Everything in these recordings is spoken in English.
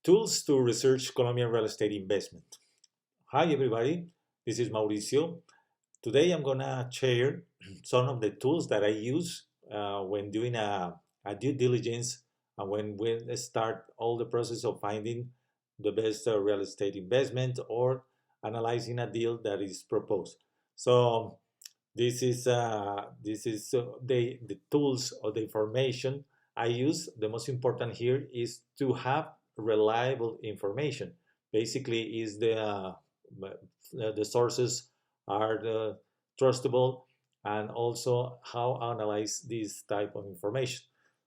Tools to research Colombian real estate investment. Hi everybody, this is Mauricio. Today I'm gonna share some of the tools that I use when doing a due diligence and when we start all the process of finding the best real estate investment or analyzing a deal that is proposed. So this is the tools or the information I use. The most important here is to have reliable information. Basically, is the sources are the trustable, and also how analyze this type of information.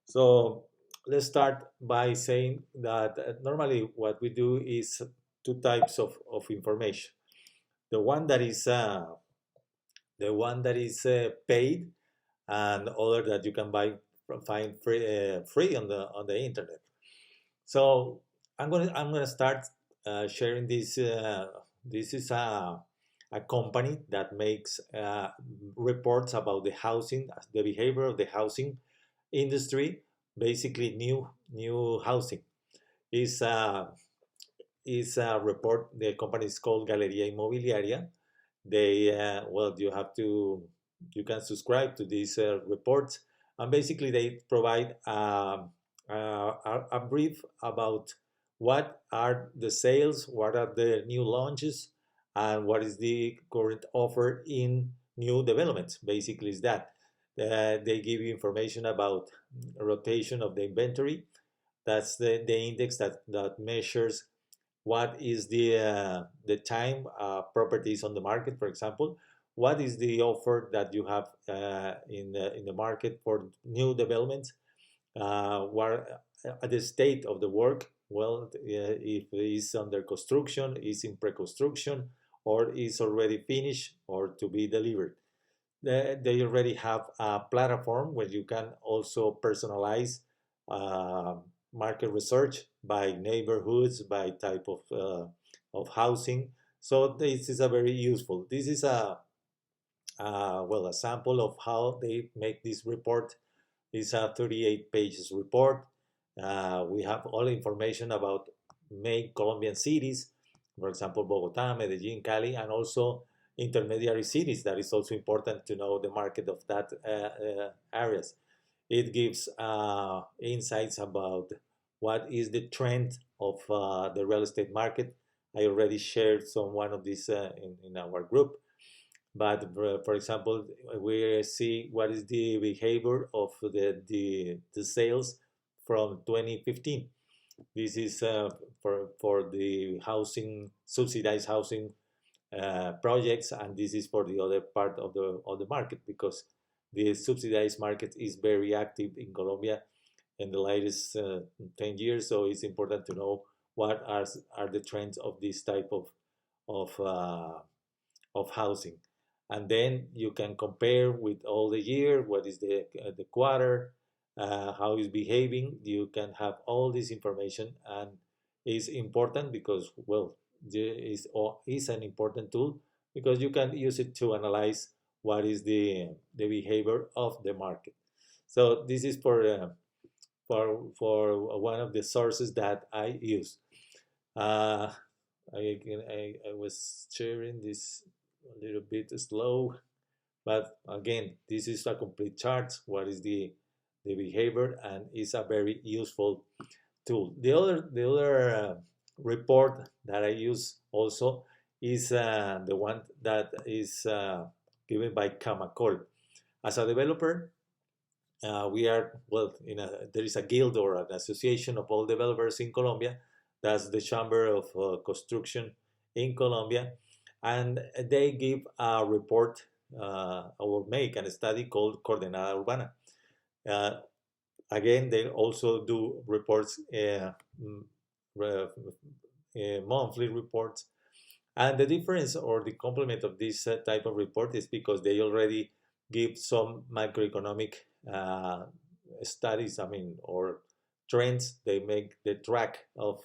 So let's start by saying that normally what we do is two types of information. The one that is paid, and other that you can find free on the internet. So I'm gonna start sharing this. This is a company that makes reports about the housing, the behavior of the housing industry. Basically, new housing is a report. The company is called Galeria Inmobiliaria. You can subscribe to these reports, and basically they provide a brief about what are the sales, what are the new launches, and what is the current offer in new developments. Basically is that they give you information about rotation of the inventory. That's the index that measures what is the time properties on the market. For example, what is the offer that you have in the market for new developments, what the state of the work, well, if it is under construction, is in pre-construction, or is already finished or to be delivered. They already have a platform where you can also personalize uh, market research by neighborhoods, by type of housing. So this is a very useful. This is a sample of how they make this report. It's a 38 pages report. We have all information about main Colombian cities, for example, Bogota, Medellin, Cali, and also intermediary cities. That is also important to know the market of that areas. It gives insights about what is the trend of the real estate market. I already shared one of these in our group. But for example, we see what is the behavior of the sales from 2015. This is for the housing, subsidized housing projects, and this is for the other part of the market, because the subsidized market is very active in Colombia in the latest 10 years. So it's important to know what are the trends of this type of housing, and then you can compare with all the year, what is the quarter, how is behaving. You can have all this information, and is important because, well, is an important tool, because you can use it to analyze what is the behavior of the market. So this is for one of the sources that I use. Uh, I was sharing this a little bit slow, but again, this is a complete chart. What is the behavior, and is a very useful tool. The other report that I use also is the one that is given by Camacol. As a developer, we are, well, there is a guild or an association of all developers in Colombia. That's the Chamber of Construction in Colombia, and they give a report or make a study called Coordenada Urbana. Uh, Again, they also do reports, monthly reports. And the difference or the complement of this type of report is because they already give some macroeconomic studies, or trends. They make the track of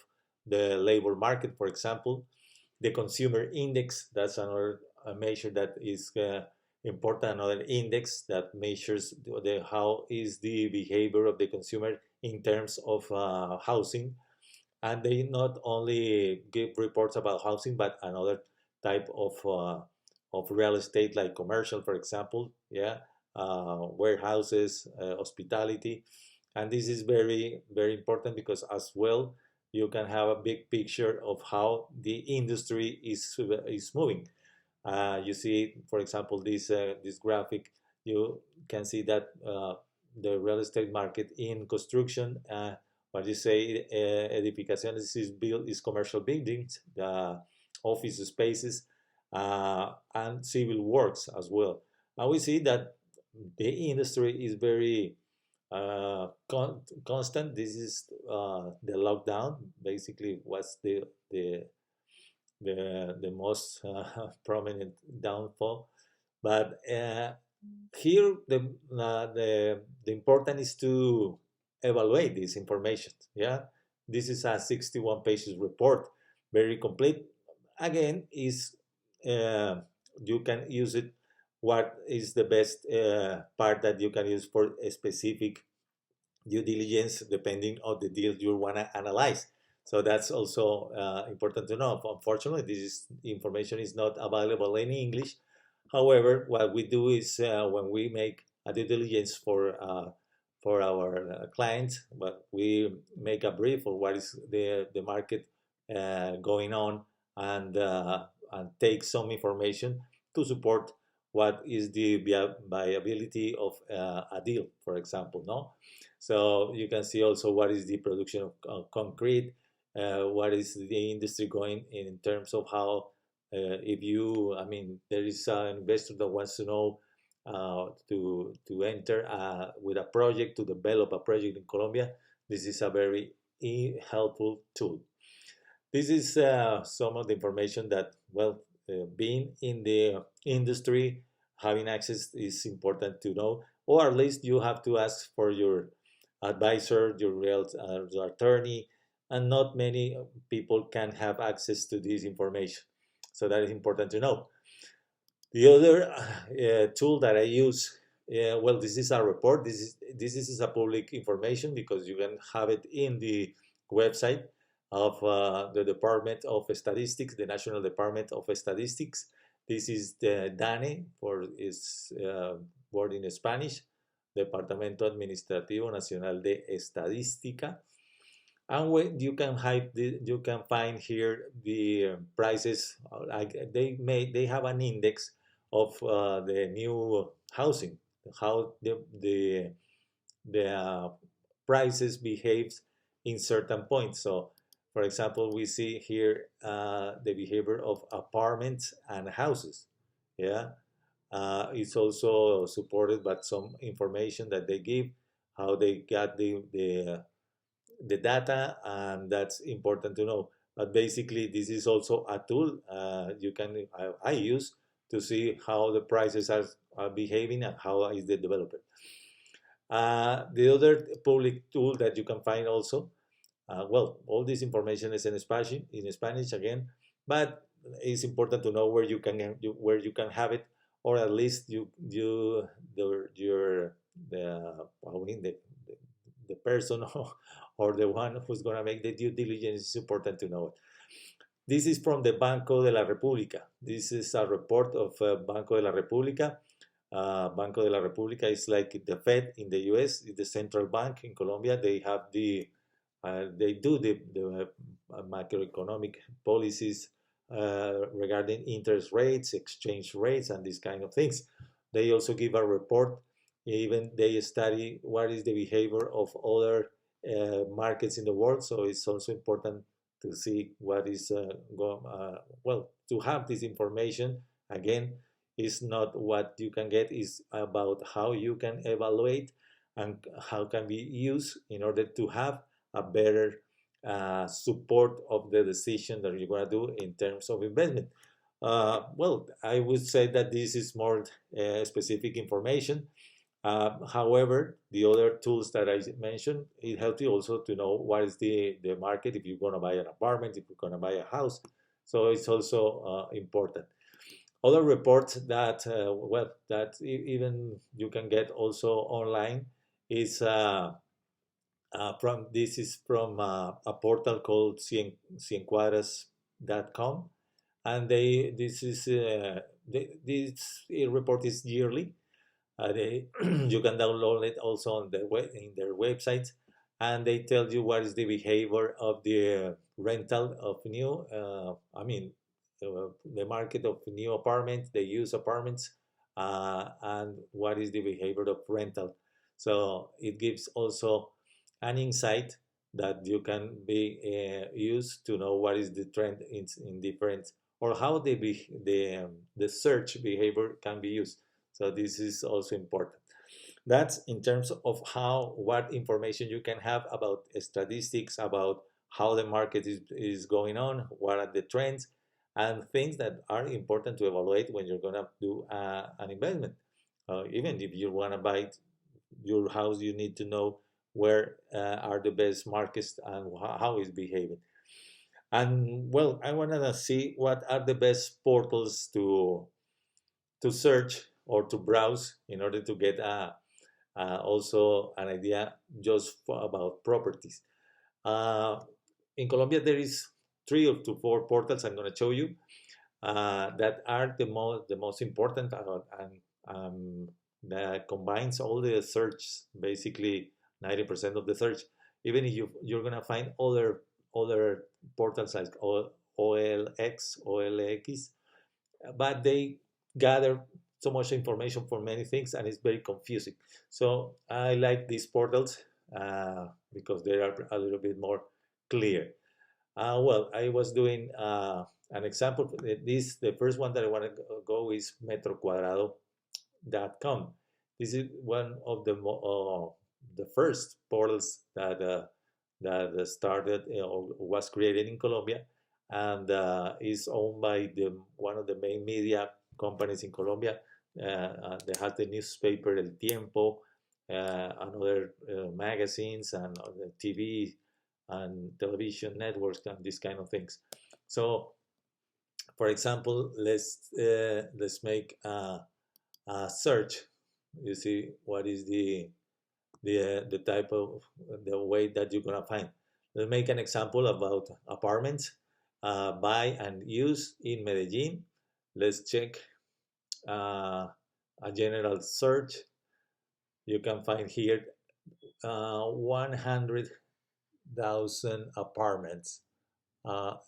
the labor market, for example. The consumer index, that's another measure that is important, another index that measures how is the behavior of the consumer in terms of housing. and they not only give reports about housing, but another type of real estate, like commercial, for example, yeah, warehouses, hospitality, and this is very very important because as well you can have a big picture of how the industry is moving. You see, for example, this graphic. You can see that the real estate market in construction, what you say, edificaciones is commercial buildings, the office spaces, and civil works as well. And we see that the industry is very constant. This is the lockdown. Basically, was the most prominent downfall. But here the important is to evaluate this information. Yeah, this is a 61 pages report, very complete. Again, is you can use it. What is the best part that you can use for a specific due diligence depending on the deal you want to analyze. So that's also important to know. Unfortunately, information is not available in English. However, what we do is when we make a due diligence for our clients, but we make a brief for what is the market going on, and take some information to support what is the viability of a deal, for example. No, so you can see also what is the production of concrete, what is the industry going in terms of how, if you, I mean, there is an investor that wants to know to enter with a project, to develop a project in Colombia. This is a very helpful tool. This is some of the information that, well, being in the industry, having access is important to know, or at least you have to ask for your advisor, your real attorney, and not many people can have access to this information. So that is important to know. The other tool that I use, well, this is a report. This is a public information because you can have it in the website of the Department of Statistics, the National Department of Statistics. This is the DANE, for its word in Spanish, Departamento Administrativo Nacional de Estadística. And when you can find here the prices. Like they have an index of the new housing, how the prices behaves in certain points. So, for example, we see here the behavior of apartments and houses. Yeah, it's also supported by some information that they give, how they got the data, and that's important to know. But basically, this is also a tool I use to see how the prices are behaving and how is the developer. The other public tool that you can find also, well, all this information is in Spanish again, but it's important to know where you can have it, or at least the person or the one who's going to make the due diligence is important to know it. This is from the Banco de la República. This is a report of Banco de la República. Banco de la República is like the Fed in the US, the central bank in Colombia. They have they do the macroeconomic policies regarding interest rates, exchange rates, and these kind of things. They also give a report. Even they study what is the behavior of other markets in the world. So it's also important to see what is well, to have this information. Again, is not what you can get, is about how you can evaluate and how can be used in order to have a better support of the decision that you're going to do in terms of investment. Well, I would say that this is more specific information. However, the other tools that I mentioned, it helps you also to know what is the market if you're going to buy an apartment, if you're going to buy a house. So it's also important. Other reports that, well, that even you can get also online is From this is from a portal called ciencuadras.com, and they this is this report is yearly. You can download it also on their in their website, and they tell you what is the behavior of the rental of new. The market of new apartments, the used apartments, and what is the behavior of rental. So it gives also an insight that you can be used to know what is the trend in different, or how the search behavior can be used. So this is also important. That's in terms of what information you can have about statistics, about how the market is going on, what are the trends, and things that are important to evaluate when you're going to do an investment. Even if you want to buy your house, you need to know where are the best markets and how it's behaving. And well, I wanted to see what are the best portals to search or to browse in order to get also an idea just about properties. Uh, in Colombia, there is 3 to 4 portals I'm going to show you that are the most important, and that combines all the search, basically 90% of the search. Even if you're going to find other portals like OLX, but they gather so much information for many things, and it's very confusing. So I like these portals because they are a little bit more clear. Well, I was doing an example. The first one that I want to go is metrocuadrado.com. This is one of the first portals that started or was created in Colombia, and is owned by one of the main media companies in Colombia. They have the newspaper El Tiempo, and other magazines, and other TV and television networks, and these kind of things. So, for example, let's make a search. You see what is the type of the way that you're gonna find. Let's make an example about apartments, buy and use in Medellin. Let's check a general search. You can find here 100,000 apartments,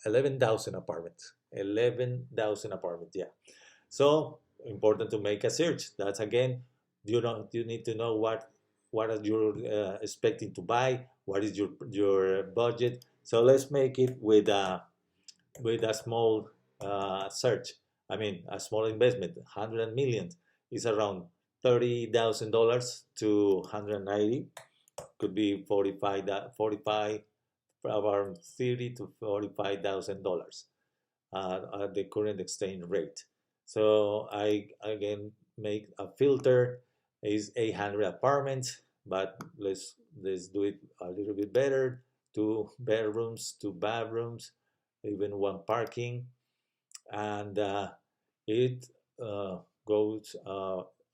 11,000 apartments, 11,000 apartments. Yeah. So important to make a search. That's again, you need to know what are you expecting to buy, what is your budget. So let's make it with a small search. I mean, a small investment. 100 million is around $30,000 to 190. Could be 45 around 30 to $45,000 at the current exchange rate. So I again make a filter is 800 apartments, but let's do it a little bit better. 2 bedrooms, 2 bathrooms, even 1 parking, and it goes.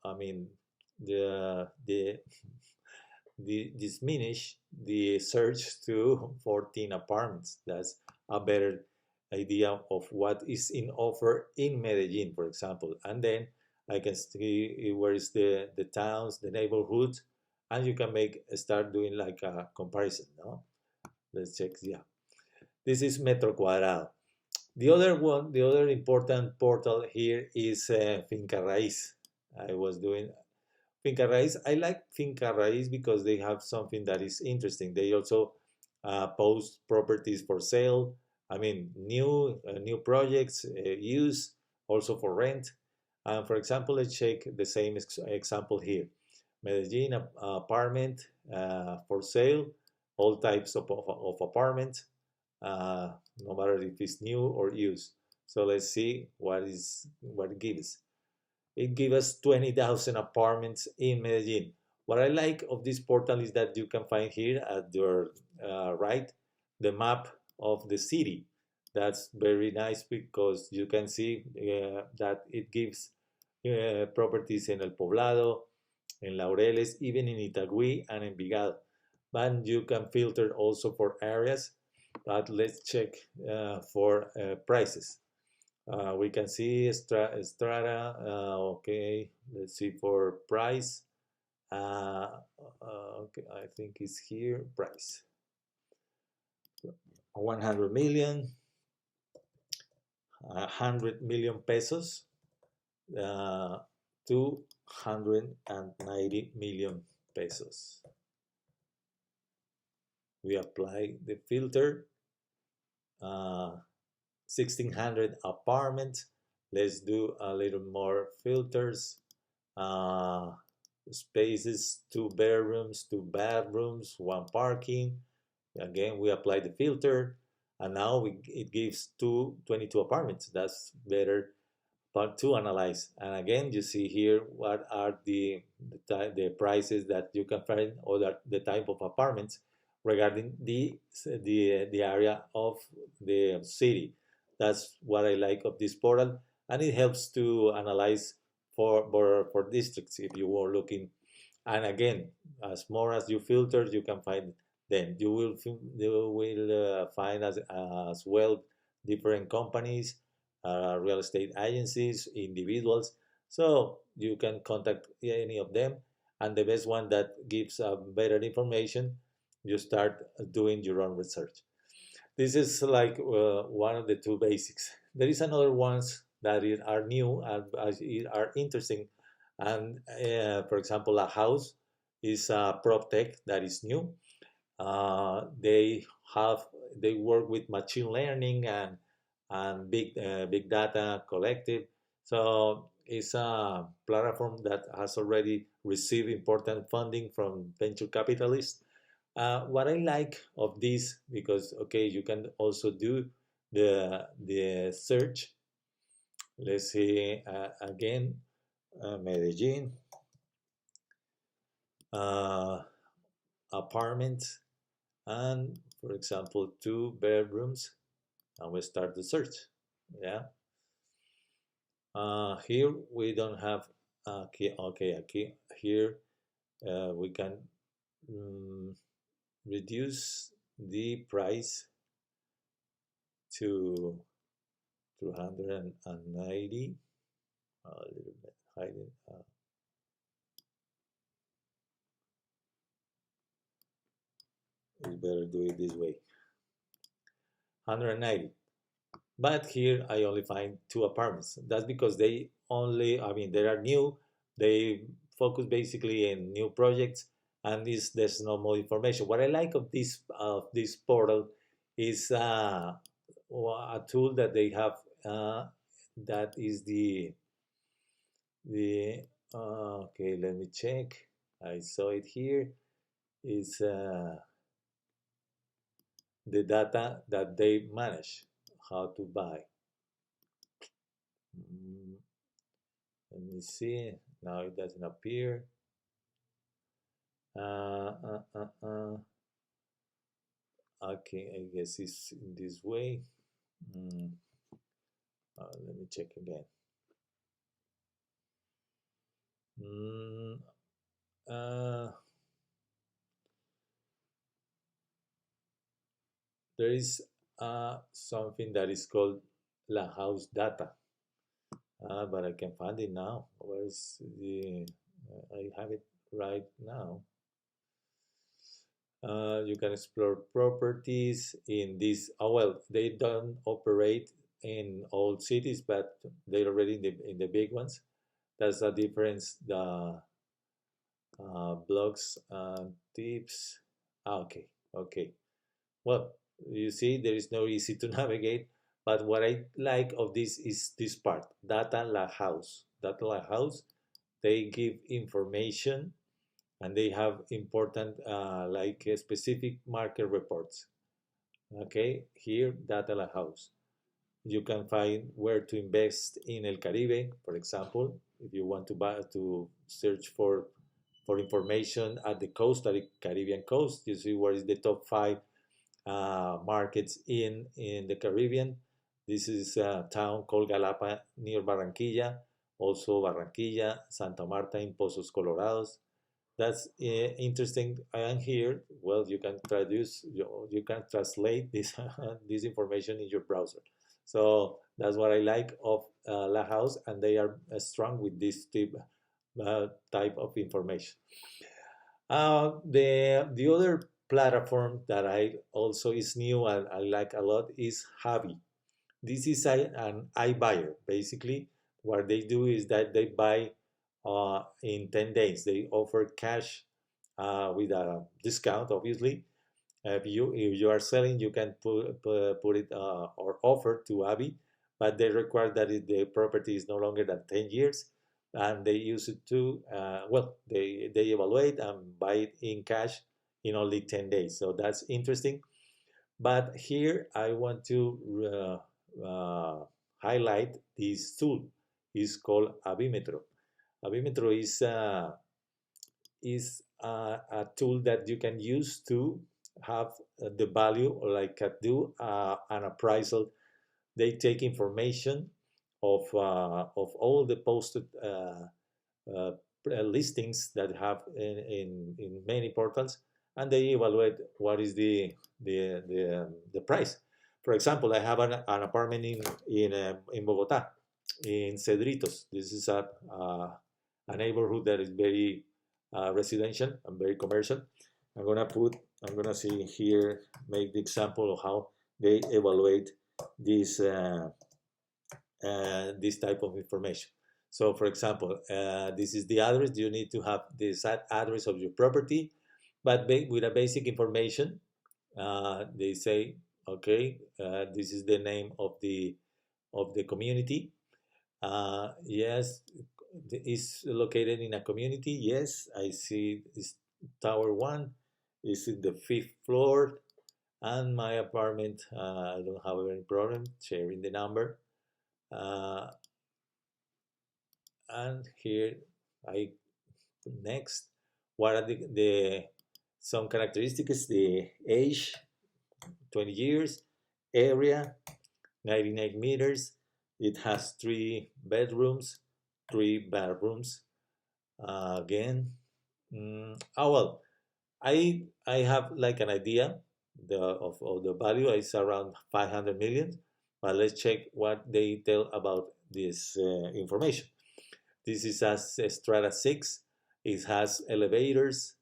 I mean, the diminish the search to 14 apartments. That's a better idea of what is in offer in Medellin, for example. And then I can see where is the towns, the neighborhoods, and you can start doing like a comparison. No, let's check. Yeah, this is Metro Cuadrado. The other one, the other important portal here is Finca Raíz. I was doing Finca Raíz. I like Finca Raíz because they have something that is interesting. They also post properties for sale. I mean, new projects, use, also for rent. For example, let's check the same example here. Medellin apartment for sale, all types of apartments, no matter if it's new or used. So let's see what it gives. It gives us 20,000 apartments in Medellin. What I like of this portal is that you can find here at your right the map of the city. That's very nice because you can see that it gives properties in El Poblado, in Laureles, even in Itagüí and Envigado. but you can filter also for areas. But let's check for prices. We can see strata. Okay, let's see for price. Okay, I think it's here. Price 100 million, 100 million pesos, 290 million pesos. We apply the filter. 1600 apartment. Let's do a little more filters. Spaces, 2 bedrooms, 2 bathrooms, 1 parking. Again, we apply the filter, and now it gives 22 apartments. That's better part to analyze. And again, you see here what are the prices that you can find, or the type of apartments regarding the area of the city. That's what I like of this portal, and it helps to analyze for districts if you were looking. And again, as more as you filter, you can find, then you will find as well different companies, real estate agencies, individuals. So you can contact any of them, and the best one that gives better information, you start doing your own research. This is like one of the two basics. There is another ones that are new and are interesting. And for example, a house is a prop tech that is new. They have they work with machine learning and big data collected. So it's a platform that has already received important funding from venture capitalists. What I like of this, because okay, you can also do the search. Let's see again, Medellin uh, apartment, and for example, 2 bedrooms, and we start the search. Yeah. Here we don't have key. Okay, here we can um, reduce the price to 290. A little bit hiding. We better do it this way. 190. But here I only find 2 apartments. That's because they only, I mean, they are new. They focus basically in new projects, and there's no more information. What I like of this portal is a tool that they have, that is the okay. Let me check. I saw it here. Is the data that they manage, how to buy. Mm, Let me see. Now it doesn't appear. Uh, uh, uh, uh. Okay, I guess it's in this way. Mm. Let me check again. Mm, uh, there is something that is called La House Data, but I can find it now. Where is the? I have it right now. You can explore properties in this. Oh well, they don't operate in all cities, but they're already in the big ones. That's the difference. The blogs tips. Okay, okay. Well, you see, there is no easy to navigate. But what I like of this is this part, Data La House. Data La House, they give information, and they have important like specific market reports. Okay, here Data La House. You can find where to invest in El Caribe, for example, if you want to search for information at the coast, at the Caribbean coast. You see where is the top 5 markets in the Caribbean. This is a town called Galapa near Barranquilla, also Barranquilla, Santa Marta in Pozos Colorados, That's interesting. And here, well, you can traduce, you can translate this this information in your browser. So that's what I like of La House, and they are strong with this type of information. The other platform that I also is new and I like a lot is Habi. This is an iBuyer. Basically, what they do is that they buy in 10 days. They offer cash with a discount, obviously. If you are selling, you can put it or offer to Abi, but they require that the property is no longer than 10 years, and they use it to well, they evaluate and buy it in cash in only 10 days. So that's interesting. But here I want to highlight this tool. It's called Abimetro. Abimetro is a tool that you can use to have the value, or like do an appraisal. They take information of all the posted uh, listings that have in many portals, and they evaluate what is the price. For example, I have an apartment in Bogota, in Cedritos. This is a neighborhood that is very residential and very commercial. I'm gonna see here, make the example of how they evaluate this this type of information. So, for example, this is the address. You need to have the exact address of your property, but with a basic information. They say, okay, this is the name of the community. Yes, is located in a community. Yes, I see this tower one is in the fifth floor, and my apartment. I don't have any problem sharing the number. Uh, and here I next. What are the some characteristics? The age, 20 years, area, 99 meters. It has 3 bedrooms, 3 bathrooms. Again, oh well, I have like an idea of the value is around 500 million, but let's check what they tell about this information. This is a Strata 6. It has elevators,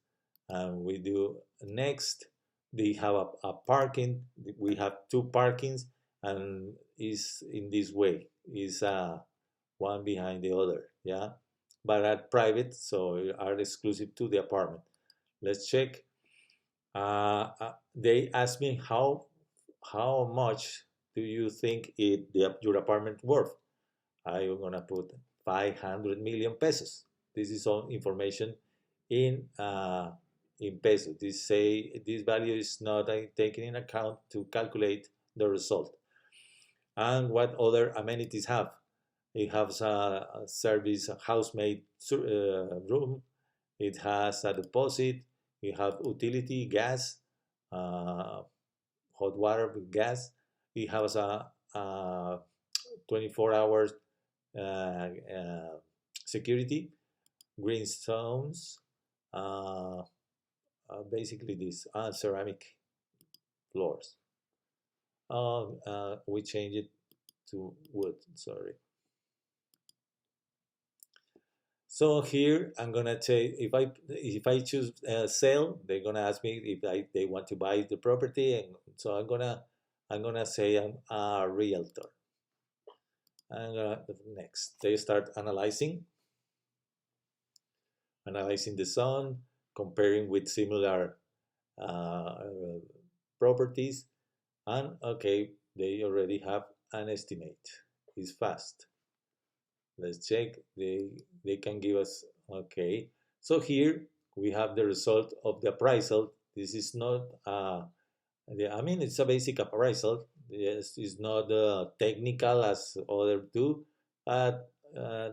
and we do next. They have a parking. We have 2 parkings, and is in this way. Is one behind the other. Yeah, but at private, so are exclusive to the apartment. Let's check. They asked me how much do you think your apartment worth? I'm gonna put 500 million pesos. This is all information in pesos. This value is not taken in account to calculate the result. And what other amenities have? It has a service, a housemaid room. It has a deposit. It has utility, gas, uh, hot water with gas. It has a 24 hours security, green stones, basically these ceramic floors. We change it to wood, sorry. So here I'm gonna say if I choose sale, they're gonna ask me if they want to buy the property, and so I'm gonna say I'm a realtor. Next they start analyzing the zone, comparing with similar uh, properties, and okay, they already have an estimate. It's fast. Let's check. They can give us, okay. So here we have the result of the appraisal. This is not I mean, it's a basic appraisal. Yes, it's not technical as other do, but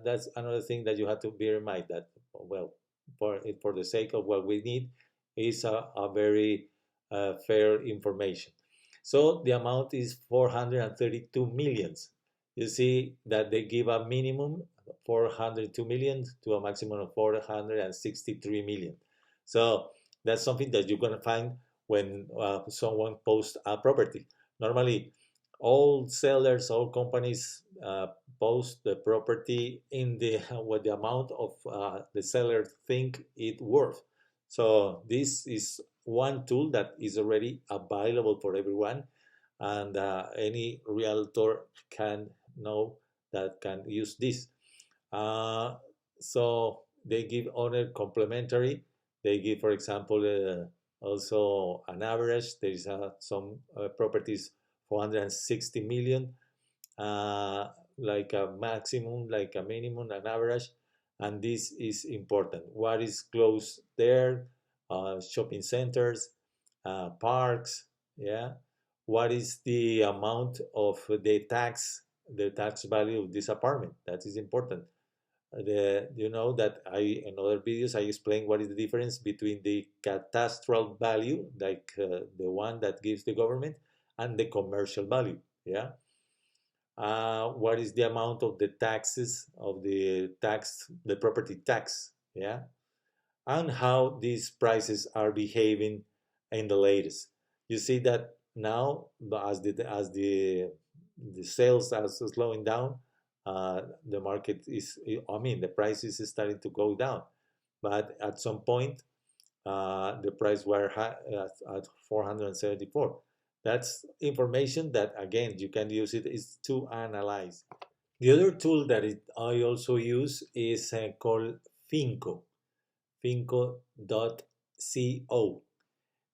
that's another thing that you have to bear in mind, that well, for the sake of what we need is a very fair information. So the amount is 432 millions. You see that they give a minimum 402 million to a maximum of 463 million. So that's something that you're gonna find when someone posts a property. Normally, all sellers, all companies post the property in the what the amount of the seller think it worth. So this is one tool that is already available for everyone, and any realtor can know that can use this. Uh, so they give other complementary. They give, for example, also an average. There is some properties 460 million, like a maximum, like a minimum, an average, and this is important. What is close there? Shopping centers, parks, yeah. What is the amount of the tax value of this apartment? That is important. You know that in other videos I explain what is the difference between the catastral value, like the one that gives the government, and the commercial value. Yeah. What is the amount of the taxes of the property tax? Yeah, and how these prices are behaving in the latest. You see that now, as the sales are slowing down, the market is, I mean, the price is starting to go down. But at some point, the price were at 474. That's information that again you can use it is to analyze. The other tool that I also use is called Finco, finco.co.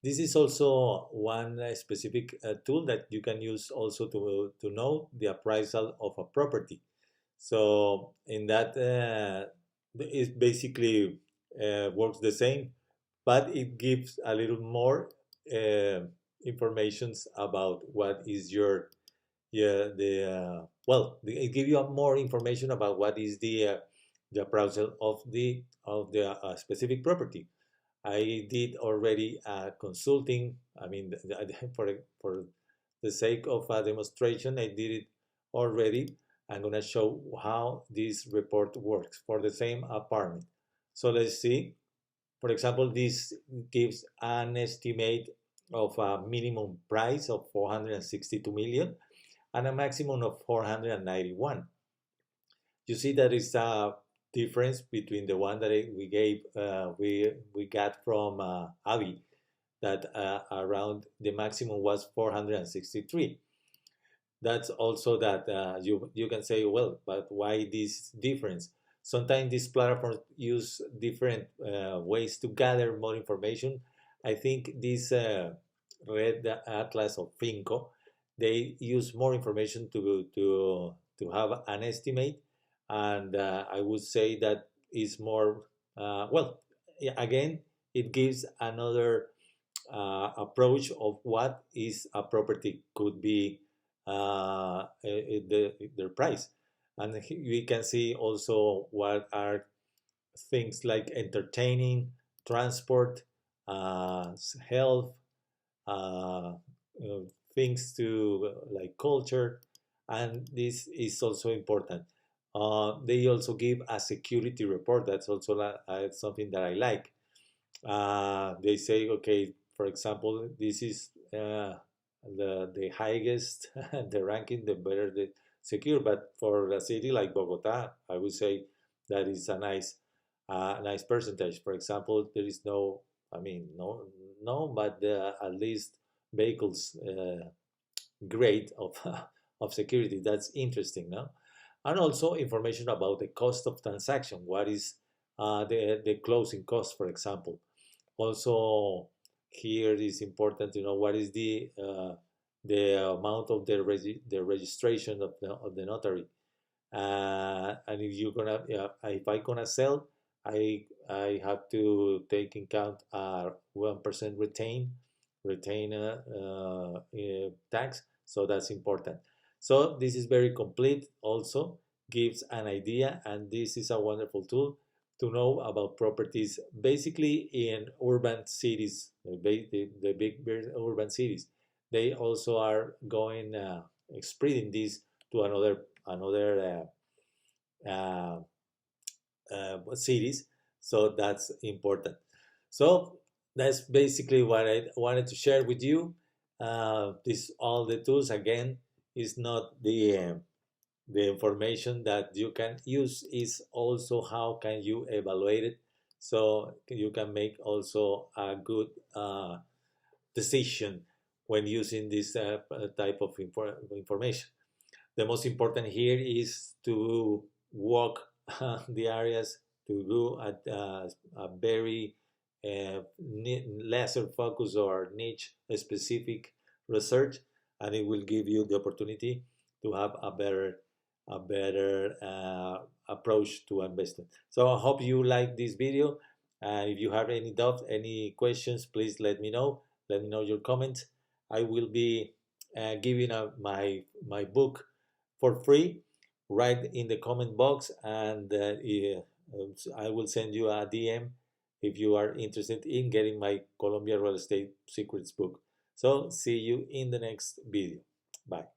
This is also one specific tool that you can use also to know the appraisal of a property. So in that, it basically works the same, but it gives a little more uh, informations about what is your, yeah, it gives you more information about what is the appraisal of the specific property. I did already consulting. I mean, for the sake of a demonstration, I did it already. I'm gonna show how this report works for the same apartment. So let's see. For example, this gives an estimate of a minimum price of 462 million and a maximum of 491. You see that is a difference between the one that we got from Avi, that around the maximum was 463. That's also that you can say, well, but why this difference? Sometimes these platforms use different ways to gather more information. I think this Red Atlas of Finco, they use more information to have an estimate, and I would say that is more well. Yeah, again, it gives another approach of what is a property could be their price. And we can see also what are things like entertaining, transport, health, uh, things to like culture, and this is also important. They also give a security report. That's also something that I like. They say, okay, for example, this is the highest the ranking, the better the secure. But for a city like Bogota, I would say that is a nice percentage. For example, there is no, I mean, no, but at least vehicles grade of of security. That's interesting, no? And also information about the cost of transaction. What is the closing cost, for example? Also, here is important to know what is the amount of the registration of the notary. And if you're gonna, yeah, if I gonna sell, I have to take in count 1% retain tax. So that's important. So this is very complete. Also gives an idea, and this is a wonderful tool to know about properties, basically in urban cities, the big urban cities. They also are going spreading this to another cities. So that's important. So that's basically what I wanted to share with you. This all the tools again is not the information that you can use, is also how can you evaluate it, so you can make also a good decision when using this type of information. The most important here is to walk the areas, to do a very laser focus or niche specific research, and it will give you the opportunity to have a better approach to investing. So I hope you like this video, and if you have any doubts, any questions, please let me know. Let me know your comments. I will be giving my book for free right in the comment box, and I will send you a DM if you are interested in getting my Colombia Real Estate Secrets book. So see you in the next video. Bye.